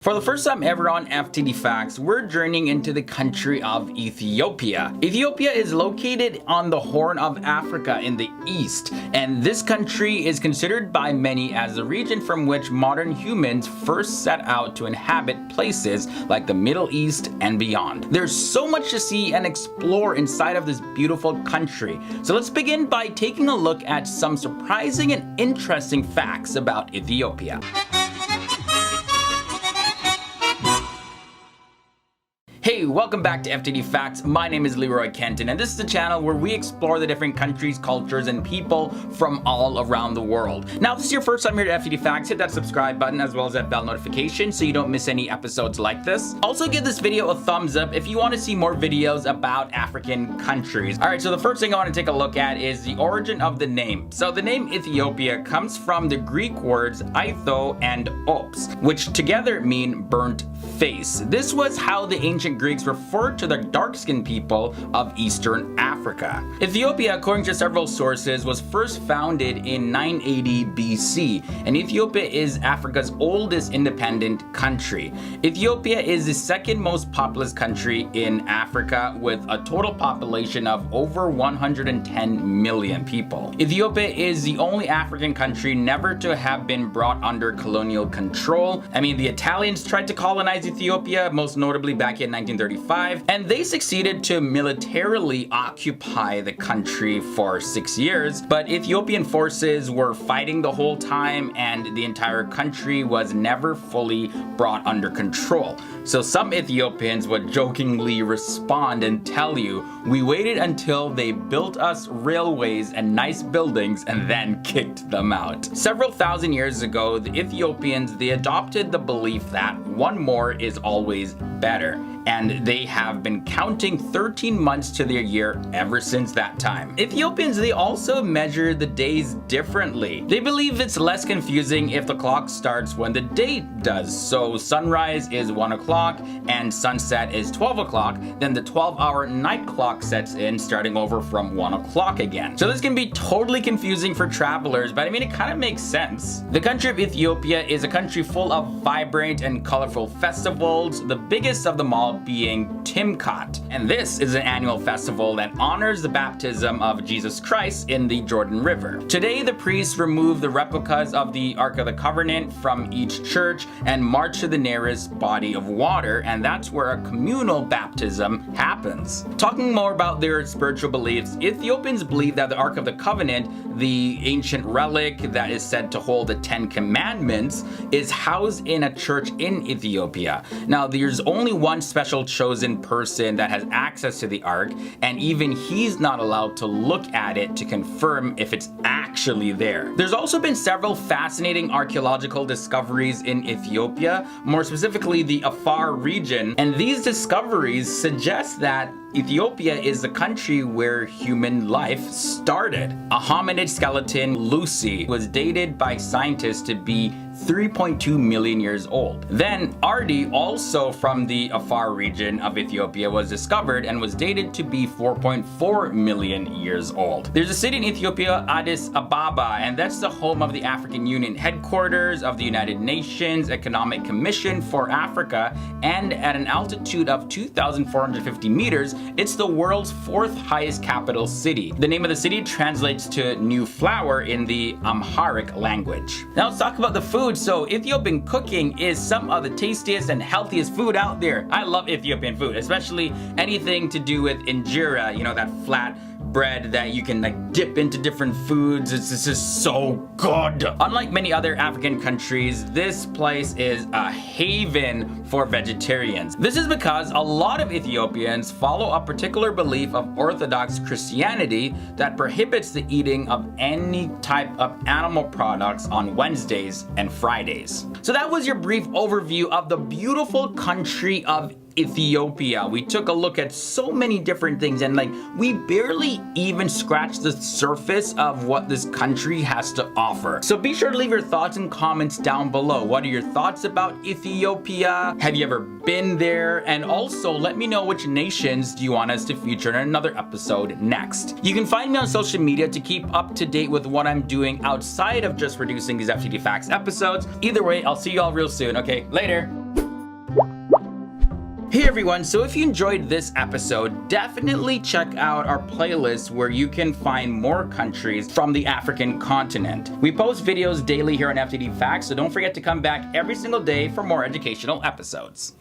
For the first time ever on FTD Facts, we're journeying into the country of Ethiopia. Ethiopia is located on the Horn of Africa in the east, and this country is considered by many as the region from which modern humans first set out to inhabit places like the Middle East and beyond. There's so much to see and explore inside of this beautiful country. So let's begin by taking a look at some surprising and interesting facts about Ethiopia. Hey, welcome back to FTD Facts. My name is Leroy Kenton, and this is a channel where we explore the different countries, cultures, and people from all around the world. Now, if this is your first time here at FTD Facts, hit that subscribe button as well as that bell notification so you don't miss any episodes like this. Also, give this video a thumbs up if you want to see more videos about African countries. Alright, so the first thing I want to take a look at is the origin of the name. So the name Ethiopia comes from the Greek words Aitho and Ops, which together mean burnt face. This was how the ancient Greeks referred to the dark-skinned people of Eastern Africa. Ethiopia, according to several sources, was first founded in 980 BC, and Ethiopia is Africa's oldest independent country. Ethiopia is the second most populous country in Africa, with a total population of over 110 million people. Ethiopia is the only African country never to have been brought under colonial control. I mean, the Italians tried to colonize Ethiopia, most notably back in 1935, and they succeeded to militarily occupy the country for 6 years, but Ethiopian forces were fighting the whole time and the entire country was never fully brought under control. So some Ethiopians would jokingly respond and tell you, we waited until they built us railways and nice buildings and then kicked them out. Several thousand years ago, the Ethiopians, they adopted the belief that one more is always better, and they have been counting 13 months to their year ever since that time. Ethiopians, they also measure the days differently. They believe it's less confusing if the clock starts when the day does. So sunrise is 1 o'clock and sunset is 12 o'clock, then the 12-hour night clock sets in, starting over from 1 o'clock again. So this can be totally confusing for travelers, but I mean, it kind of makes sense. The country of Ethiopia is a country full of vibrant and colorful festivals, the biggest of them all being Timkat. And this is an annual festival that honors the baptism of Jesus Christ in the Jordan River. Today, the priests remove the replicas of the Ark of the Covenant from each church and march to the nearest body of water, and that's where a communal baptism happens. Talking more about their spiritual beliefs, Ethiopians believe that the Ark of the Covenant, the ancient relic that is said to hold the 10 Commandments, is housed in a church in Ethiopia. Now, there's only one special chosen person that has access to the Ark, and even he's not allowed to look at it to confirm if it's actually there. There's also been several fascinating archaeological discoveries in Ethiopia, more specifically the Afar region, and these discoveries suggest that Ethiopia is the country where human life started. A hominid skeleton, Lucy, was dated by scientists to be 3.2 million years old. Then Ardi, also from the Afar region of Ethiopia, was discovered and was dated to be 4.4 million years old. There's a city in Ethiopia, Addis Ababa, and that's the home of the African Union headquarters of the United Nations Economic Commission for Africa, and at an altitude of 2,450 meters, it's the world's 4th highest capital city. The name of the city translates to new flower in the Amharic language. Now let's talk about the food. So Ethiopian cooking is some of the tastiest and healthiest food out there. I love Ethiopian food, especially anything to do with injera, you know, that flat bread that you can like dip into different foods. It's just so good. Unlike many other African countries, this place is a haven for vegetarians. This is because a lot of Ethiopians follow a particular belief of Orthodox Christianity that prohibits the eating of any type of animal products on Wednesdays and Fridays. So that was your brief overview of the beautiful country of Ethiopia. We took a look at so many different things, and like we barely even scratched the surface of what this country has to offer. So be sure to leave your thoughts and comments down below. What are your thoughts about Ethiopia? Have you ever been there? And also let me know which nations do you want us to feature in another episode next. You can find me on social media to keep up to date with what I'm doing outside of just producing these FTD Facts episodes. Either way, I'll see you all real soon. Okay, later. Hey everyone, so if you enjoyed this episode, definitely check out our playlist where you can find more countries from the African continent. We post videos daily here on FTD Facts, so don't forget to come back every single day for more educational episodes.